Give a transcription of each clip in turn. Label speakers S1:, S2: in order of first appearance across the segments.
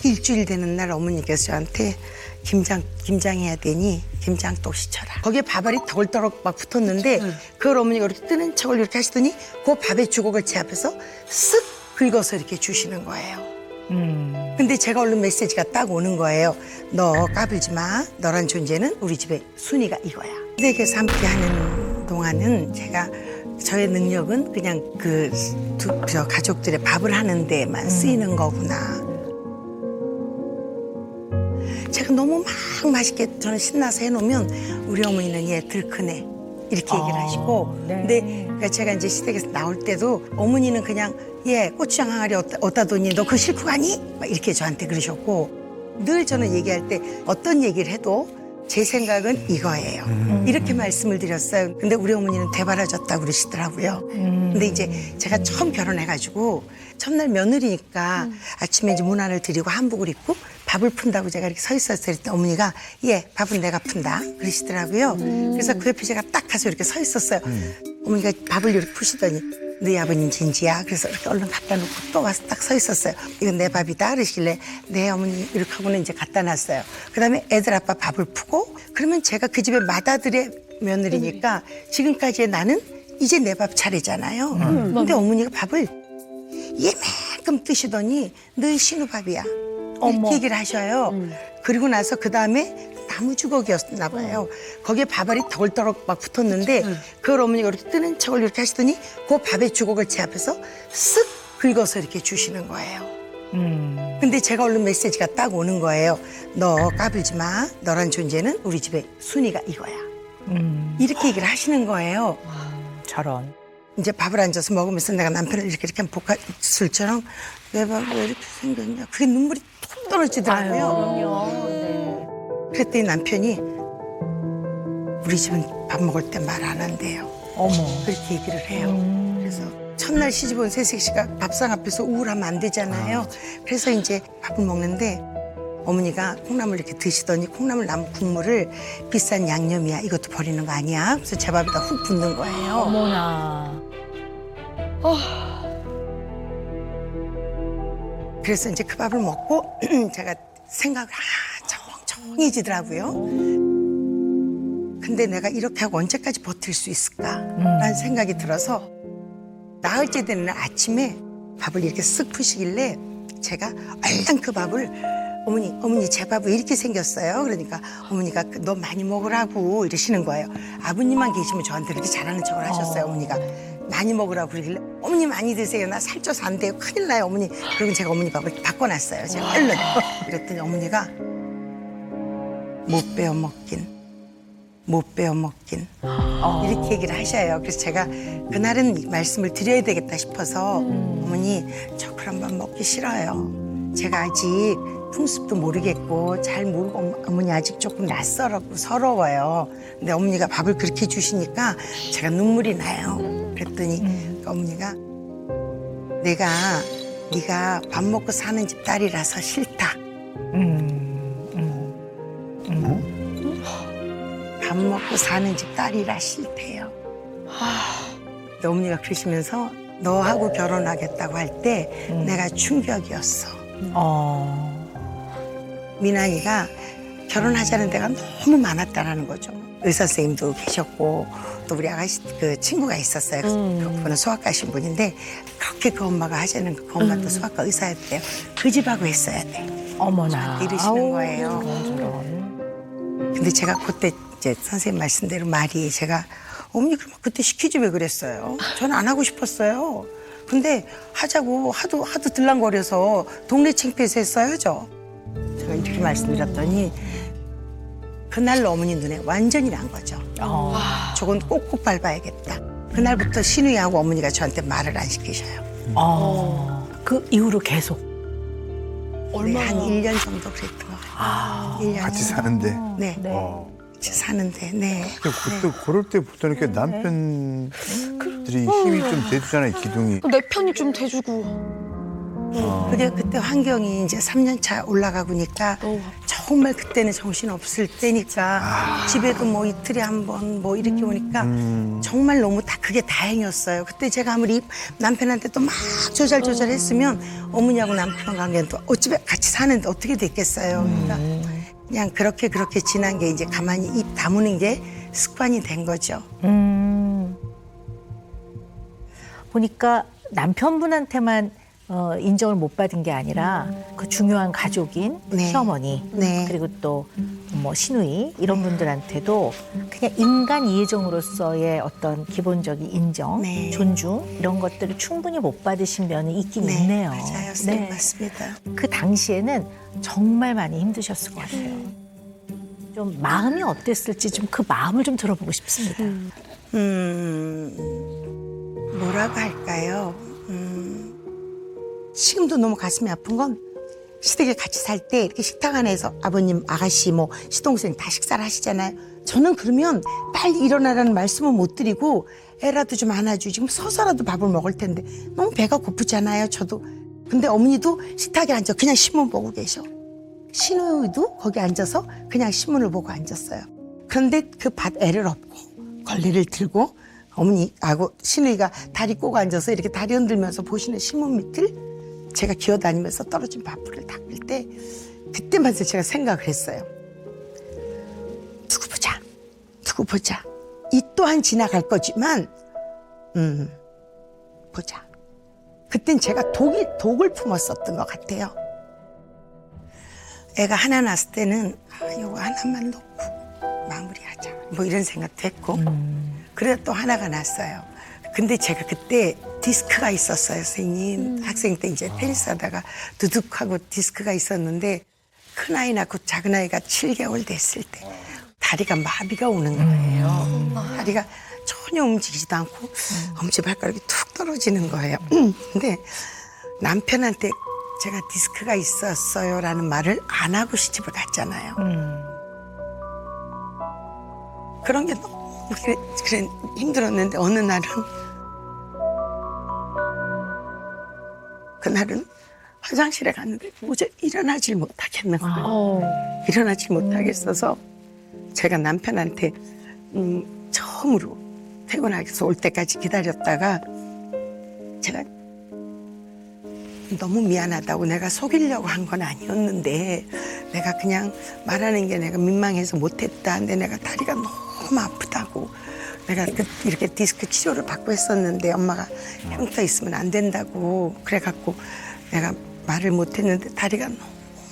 S1: 딱 일주일 되는 날 어머니께서 저한테 김장해야 되니 김장떡 시쳐라. 거기에 밥알이 덜덜 막 붙었는데 그걸 어머니가 이렇게 뜨는 척을 이렇게 하시더니 그 밥의 주걱을 제 앞에서 쓱 긁어서 이렇게 주시는 거예요. 근데 제가 얼른 메시지가 딱 오는 거예요. 너 까불지 마. 너란 존재는 우리 집의 순위가 이거야. 시댁에서 함께 하는 동안은 제가 저의 능력은 그냥 저 가족들의 밥을 하는 데만 쓰이는 거구나. 제가 너무 막 맛있게 저는 신나서 해놓으면 우리 어머니는 얘 들크네 이렇게 얘기를 하시고
S2: 네.
S1: 근데 그러니까 제가 이제 시댁에서 나올 때도 어머니는 그냥 얘 고추장 항아리 어디다 뒀니 너 그거 싫고 가니? 막 이렇게 저한테 그러셨고 늘 저는 얘기할 때 어떤 얘기를 해도 제 생각은 이거예요. 이렇게 말씀을 드렸어요. 근데 우리 어머니는 되바라졌다고 그러시더라고요. 근데 이제 제가 처음 결혼해가지고 첫날 며느리니까 아침에 이제 문안을 드리고 한복을 입고 밥을 푼다고 제가 이렇게 서 있었어요. 그랬더니 어머니가 예, 밥은 내가 푼다 그러시더라고요. 그래서 그 옆에 제가 딱 가서 이렇게 서 있었어요. 어머니가 밥을 이렇게 푸시더니 너희 아버님 진지야. 그래서 이렇게 얼른 갖다 놓고 또 와서 딱 서 있었어요. 이건 내 밥이다 그러시길래 네 어머니 이렇게 하고는 이제 갖다 놨어요. 그다음에 애들 아빠 밥을 푸고 그러면 제가 그 집의 맏아들의 며느리니까 지금까지의 나는 이제 내 밥 차례잖아요. 근데 어머니가 밥을 이만큼 뜨시더니 너희 신우 밥이야. 이렇게 얘기를 하셔요. 그리고 나서 그다음에 나무 주걱이었나 봐요. 거기에 밥알이 덜덜 막 붙었는데 그걸 어머니가 이렇게 뜨는 척을 이렇게 하시더니 그 밥의 주걱을 제 앞에서 쓱 긁어서 이렇게 주시는 거예요. 근데 제가 얼른 메시지가 딱 오는 거예요. 너 까불지 마. 너란 존재는 우리 집의 순위가 이거야. 이렇게 얘기를 하시는 거예요.
S2: 저런.
S1: 이제 밥을 앉아서 먹으면서 내가 남편을 이렇게 볶아술처럼 내 밥 왜 이렇게 생겼냐. 그게 눈물이 툭 떨어지더라고요.
S2: 그럼요. 네.
S1: 그랬더니 남편이 우리 집은 밥 먹을 때 말 안 한대요.
S2: 어머.
S1: 그렇게 얘기를 해요. 그래서 첫날 시집 온 새색 씨가 밥상 앞에서 우울하면 안 되잖아요. 그래서 이제 밥을 먹는데 어머니가 콩나물 이렇게 드시더니 콩나물 남은 국물을 비싼 양념이야. 이것도 버리는 거 아니야. 그래서 제 밥에다 훅 붓는 거예요.
S2: 어머나.
S1: 그래서 이제 그 밥을 먹고 제가 생각을 멍청해지더라고요. 근데 내가 이렇게 하고 언제까지 버틸 수 있을까라는 생각이 들어서 나흘째 되는 날 아침에 밥을 이렇게 쓱 푸시길래 제가 얼른 그 밥을 어머니 제 밥이 왜 이렇게 생겼어요? 그러니까 어머니가 너 많이 먹으라고 이러시는 거예요. 아버님만 계시면 저한테 이렇게 잘하는 척을 하셨어요. 어머니가 많이 먹으라고 그러길래 어머니 많이 드세요. 나 살쪄서 안 돼요. 큰일 나요 어머니. 그리고 제가 어머니 밥을 바꿔놨어요. 제가 얼른. 그랬더니 어머니가 못 배워 먹긴 이렇게 얘기를 하셔요. 그래서 제가 그날은 말씀을 드려야 되겠다 싶어서 어머니 저 그런 밥 먹기 싫어요. 제가 아직 풍습도 모르겠고 잘 모르고 어머니 아직 조금 낯설고 서러워요. 근데 어머니가 밥을 그렇게 주시니까 제가 눈물이 나요. 그랬더니 어머니가 네가 밥 먹고 사는 집 딸이라서 싫다. 밥 먹고 사는 집 딸이라 싫대요. 근데 어머니가 그러시면서 너하고 결혼하겠다고 할 때 내가 충격이었어. 미나이가 결혼하자는 데가 너무 많았다라는 거죠. 의사 선생님도 계셨고 또 우리 아가씨 그 친구가 있었어요. 그분은 소아과신 분인데 그렇게 그 엄마가 하자는 그 엄마도 소아과 의사였대요. 그 집하고 했어야 돼.
S2: 어머나.
S1: 이러시는 거예요.
S2: 저런.
S1: 근데 제가 그때 이제 선생님 말씀대로 말이 제가 어머니 그럼 그때 시키지 왜 그랬어요? 저는 안 하고 싶었어요. 근데 하자고 하도 들랑거려서 동네 창피해서 했어야죠. 제가 이렇게 말씀드렸더니 그날로 어머니 눈에 완전히 난 거죠. 저건 꼭꼭 밟아야겠다. 그날부터 신우이하고 어머니가 저한테 말을 안 시키셔요.
S2: 그 이후로 계속.
S1: 네, 한 1년 정도 그랬던 것 같아요. 1년.
S3: 같이 사는데.
S1: 네.
S3: 어.
S1: 같이 사는데, 네.
S3: 그때 그럴 때부터 이렇게 남편들이 힘이 좀 돼주잖아요, 기둥이.
S4: 내 편이 좀 돼주고.
S1: 그게 그때 환경이 이제 3년 차 올라가고니까 정말 그때는 정신 없을 때니까 집에도 뭐 이틀에 한 번 뭐 이렇게 오니까 정말 너무 다 그게 다행이었어요. 그때 제가 아무리 남편한테 또 막 조잘조잘했으면 어머니하고 남편 관계는 또 어찌 같이 사는데 어떻게 됐겠어요. 그러니까 그냥 그렇게 지난 게 이제 가만히 입 다무는 게 습관이 된 거죠.
S2: 보니까 남편분한테만 인정을 못 받은 게 아니라 그 중요한 가족인
S1: 네.
S2: 시어머니
S1: 네.
S2: 그리고 또 뭐 시누이 이런 분들한테도 그냥 인간 이해종으로서의 어떤 기본적인 인정,
S1: 네.
S2: 존중 이런 것들을 충분히 못 받으신 면이 있긴
S1: 네,
S2: 있네요.
S1: 맞아요. 쌤 맞습니다.
S2: 그 당시에는 정말 많이 힘드셨을 것 같아요. 좀 마음이 어땠을지 좀 그 마음을 좀 들어보고 싶습니다.
S1: 뭐라고 할까요? 지금도 너무 가슴이 아픈 건 시댁에 같이 살 때 이렇게 식탁 안에서 아버님, 아가씨, 뭐 시동생 다 식사를 하시잖아요. 저는 그러면 빨리 일어나라는 말씀은 못 드리고 애라도 좀 안아주지. 지금 서서라도 밥을 먹을 텐데 너무 배가 고프잖아요. 저도. 근데 어머니도 식탁에 앉아 그냥 신문 보고 계셔. 시누이도 거기 앉아서 그냥 신문을 보고 앉았어요. 그런데 그 밭 애를 업고 걸레를 들고 어머니하고 시누이가 다리 꼬고 앉아서 이렇게 다리 흔들면서 보시는 신문 밑을 제가 기어다니면서 떨어진 밥풀을 닦을 때 그때만 제가 생각을 했어요. 두고 보자. 이 또한 지나갈 거지만 보자. 그땐 제가 독을 품었었던 것 같아요. 애가 하나 낳았을 때는 이거 하나만 놓고 마무리하자. 뭐 이런 생각도 했고 그래도 또 하나가 났어요. 근데 제가 그때 디스크가 있었어요, 선생님. 학생 때 이제 테니스 하다가 두둑하고 디스크가 있었는데 큰 아이 낳고 작은 아이가 7개월 됐을 때 다리가 마비가 오는 거예요. 다리가 전혀 움직이지도 않고 엄지발가락이 툭 떨어지는 거예요. 근데 남편한테 제가 디스크가 있었어요라는 말을 안 하고 시집을 갔잖아요. 그런 게 너무 그래 힘들었는데 어느 날은 그날은 화장실에 갔는데 도저히 일어나질 못하겠는 거예요. 일어나질 못하겠어서 제가 남편한테 처음으로 퇴근하게서 올 때까지 기다렸다가 제가 너무 미안하다고 내가 속이려고 한 건 아니었는데 내가 그냥 말하는 게 내가 민망해서 못했다. 근데 내가 다리가 너무 아프다고 내가 이렇게 디스크 치료를 받고 했었는데 엄마가 흉터 있으면 안 된다고 그래갖고 내가 말을 못했는데 다리가 너무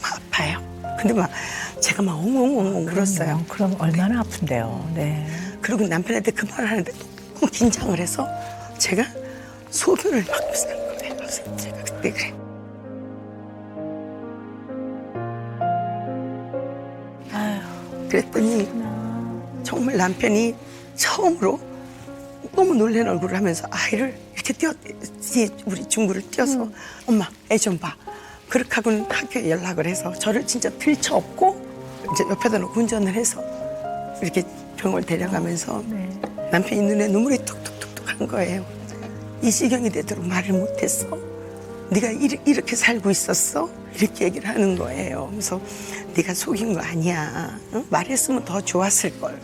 S1: 아파요. 근데 막 제가 막 엉엉엉엉 울었어요.
S2: 그럼 얼마나 아픈데요. 네.
S1: 그리고 남편한테 그 말을 하는데 너무 긴장을 해서 제가 소변을 막 싼 거예요. 그래서 제가 그때 그래. 그랬더니 정말 남편이 처음으로 너무 놀란 얼굴을 하면서 아이를 이렇게 우리 중구를 띄어서 엄마 애 좀 봐. 그렇게 하고는 학교에 연락을 해서 저를 진짜 들쳐업고 이제 옆에다 놓고 운전을 해서 이렇게 병원을 데려가면서 남편이 눈에 눈물이 뚝뚝뚝뚝 한 거예요. 이 지경이 되도록 말을 못했어? 네가 이렇게 살고 있었어? 이렇게 얘기를 하는 거예요. 그래서 네가 속인 거 아니야. 응? 말했으면 더 좋았을 걸.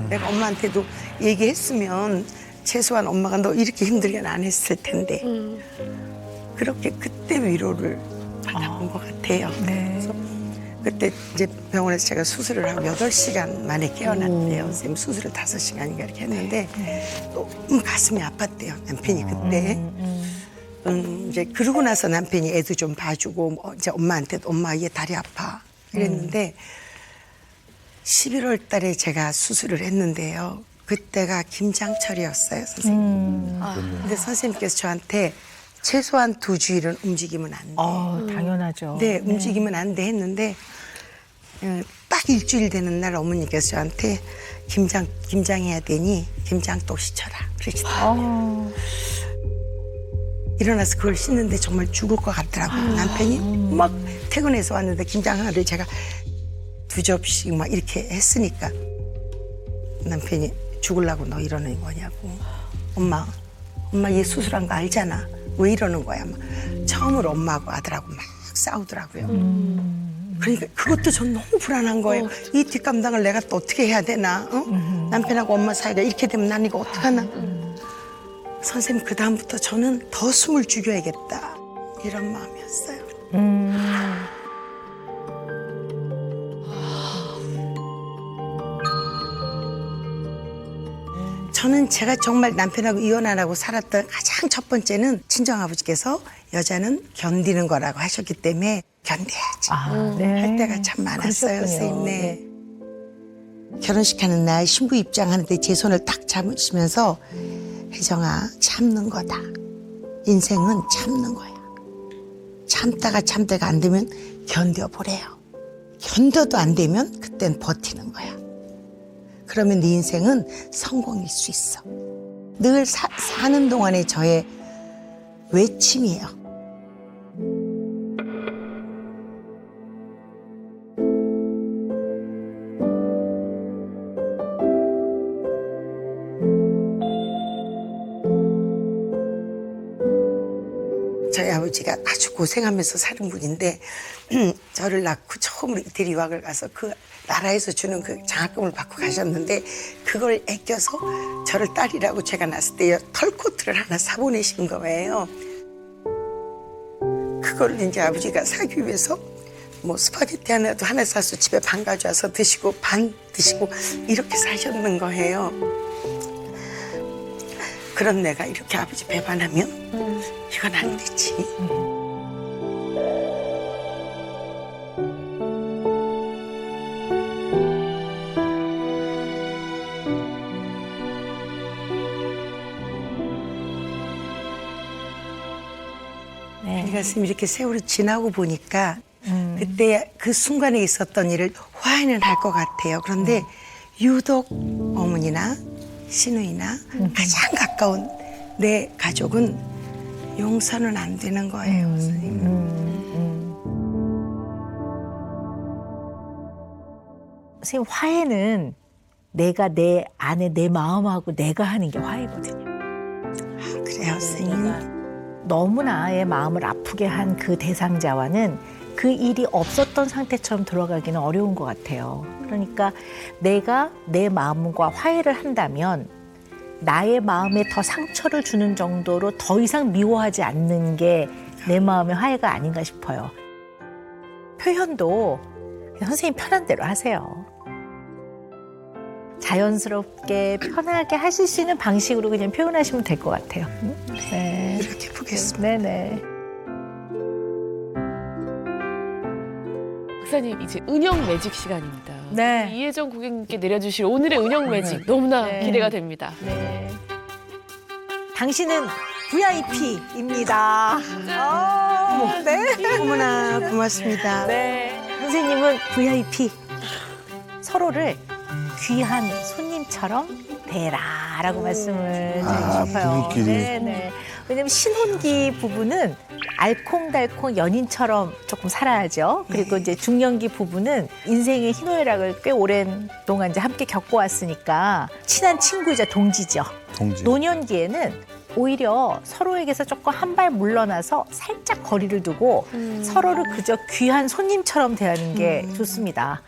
S1: 내가 엄마한테도 얘기했으면 최소한 엄마가 너 이렇게 힘들게는 안 했을 텐데. 그렇게 그때 위로를 받아본 것 같아요. 그래서 그때 이제 병원에서 제가 수술을 하고 8시간 만에 깨어났대요. 선생님 수술을 5시간인가 이렇게 했는데 너무 가슴이 아팠대요. 남편이 그때. 이제 그러고 나서 남편이 애도 좀 봐주고 뭐 이제 엄마한테도 엄마 얘 다리 아파 이랬는데 11월 달에 제가 수술을 했는데요. 그때가 김장철이었어요, 선생님. 근데 선생님께서 저한테 최소한 2주일은 움직이면 안 돼.
S2: 당연하죠.
S1: 네, 움직이면 안 돼 했는데 딱 일주일 되는 날 어머니께서 저한테 김장해야 되니 김장떡 시쳐라 그러시더라고요. 일어나서 그걸 씻는데 정말 죽을 것 같더라고요. 남편이 막 퇴근해서 왔는데 김장 하나를 제가 2접시씩 막 이렇게 했으니까 남편이 죽으려고 너 이러는 거냐고. 엄마 얘 수술한 거 알잖아. 왜 이러는 거야? 막 처음으로 엄마하고 아들하고 막 싸우더라고요. 그러니까 그것도 전 너무 불안한 거예요. 이 뒷감당을 내가 또 어떻게 해야 되나? 남편하고 엄마 사이가 이렇게 되면 난 이거 어떡하나? 선생님, 그 다음부터 저는 더 숨을 죽여야겠다, 이런 마음이었어요. 저는 제가 정말 남편하고 이혼 안 하고 살았던 가장 첫 번째는 친정아버지께서 여자는 견디는 거라고 하셨기 때문에 견뎌야지
S2: 네.
S1: 할 때가 참 많았어요.
S2: 그러셨군요.
S1: 선생님. 네. 결혼식하는 날 신부 입장하는데 제 손을 딱 잡으시면서 혜정아, 참는 거다. 인생은 참는 거야. 참다가 안 되면 견뎌보래요. 견뎌도 안 되면 그땐 버티는 거야. 그러면 네 인생은 성공일 수 있어. 늘 사는 동안에 저의 외침이에요. 저희 아버지가 아주 고생하면서 사는 분인데 저를 낳고 처음으로 이태리 유학을 가서 그 나라에서 주는 그 장학금을 받고 가셨는데 그걸 아껴서 저를 딸이라고 제가 낳았을 때 털코트를 하나 사보내신 거예요. 그걸 이제 아버지가 사기 위해서 뭐 스파게티 하나 사서 집에 반 가져와서 드시고 반 드시고 이렇게 사셨는 거예요. 그런 내가 이렇게 아버지 배반하면 이건 안 되지.
S2: 네.
S1: 가슴이 이렇게 세월이 지나고 보니까 그때 그 순간에 있었던 일을 화해는 할 것 같아요. 그런데 유독 어머니나 시누이나 가장 가까운 내 가족은 용서는 안 되는 거예요, 선생님.
S2: 선생님, 화해는 내가 내 안에 내 마음하고 내가 하는 게 화해거든요.
S1: 그래요, 선생님.
S2: 너무나의 마음을 아프게 한 그 대상자와는 그 일이 없었던 상태처럼 들어가기는 어려운 것 같아요. 그러니까 내가 내 마음과 화해를 한다면 나의 마음에 더 상처를 주는 정도로 더 이상 미워하지 않는 게 내 마음의 화해가 아닌가 싶어요. 표현도 그냥 선생님 편한 대로 하세요. 자연스럽게 편하게 하실 수 있는 방식으로 그냥 표현하시면 될 것 같아요. 네.
S1: 이렇게 보겠습니다.
S2: 네네.
S4: 박사님, 이제 은영 매직 시간입니다.
S2: 네.
S4: 이혜정 고객님께 내려주실 오늘의 은영 매직 너무나
S2: 네.
S4: 기대가 됩니다.
S2: 네. 당신은 VIP입니다. 네.
S1: 어머나, 고맙습니다.
S2: 네. 선생님은 VIP. 서로를 귀한 손님처럼 대라라고 말씀을 드리고 싶어요.
S3: 부부끼리.
S2: 네네. 왜냐면 신혼기 부부는 알콩달콩 연인처럼 조금 살아야죠. 그리고 이제 중년기 부부는 인생의 희노애락을 꽤 오랜 동안 이제 함께 겪어왔으니까 친한 친구이자 동지죠.
S3: 동지.
S2: 노년기에는 오히려 서로에게서 조금 한 발 물러나서 살짝 거리를 두고 서로를 그저 귀한 손님처럼 대하는 게 좋습니다.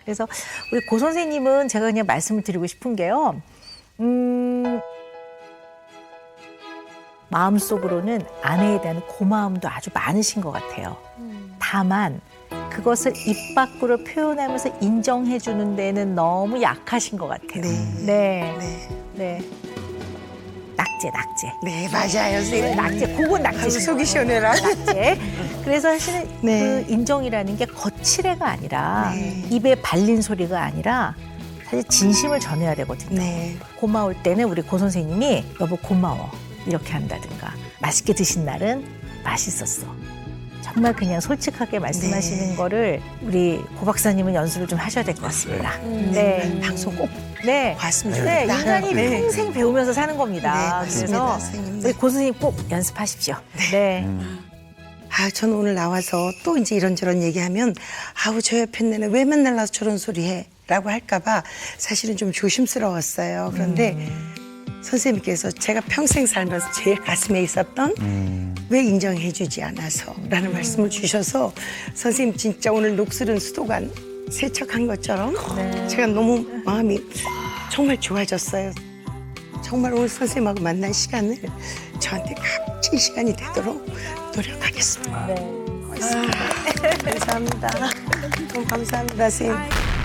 S2: 그래서 우리 고 선생님은 제가 그냥 말씀을 드리고 싶은 게요. 마음속으로는 아내에 대한 고마움도 아주 많으신 것 같아요. 다만 그것을 입 밖으로 표현하면서 인정해 주는 데는 너무 약하신 것 같아요. 네. 네. 낙제.
S1: 네, 맞아요, 선생님.
S2: 낙제, 그건 낙제신
S1: 속이
S2: 거예요.
S1: 시원해라.
S2: 낙제. 그래서 사실은
S1: 네.
S2: 그 인정이라는 게 거칠애가 아니라
S1: 네.
S2: 입에 발린 소리가 아니라 사실 진심을 전해야 되거든요.
S1: 네.
S2: 고마울 때는 우리 고 선생님이 여보 고마워 이렇게 한다든가 맛있게 드신 날은 맛있었어. 정말 그냥 솔직하게 말씀하시는
S1: 네.
S2: 거를 우리 고 박사님은 연습을 좀 하셔야 될 것 같습니다. 네.
S1: 방송 꼭
S2: 네.
S1: 봤으면
S2: 네,
S1: 좋겠다.
S2: 인간이
S1: 네.
S2: 평생 배우면서 사는 겁니다.
S1: 네, 맞습니다,
S2: 그래서
S1: 선생님.
S2: 우리 고 선생님 꼭 연습하십시오. 네.
S1: 아, 저는 오늘 나와서 또 이제 이런저런 얘기하면 아우, 저 옆에 내는 왜 맨날 나서 저런 소리 해? 라고 할까봐 사실은 좀 조심스러웠어요. 그런데 선생님께서 제가 평생 살면서 제일 가슴에 있었던 왜 인정해주지 않아서 라는 말씀을 주셔서 선생님 진짜 오늘 녹슬은 수도관 세척한 것처럼 제가 너무 마음이 정말 좋아졌어요. 정말 오늘 선생님하고 만난 시간을 저한테 값진 시간이 되도록 노력하겠습니다. 고맙습니다. 감사합니다. 너무 감사합니다, 선생님.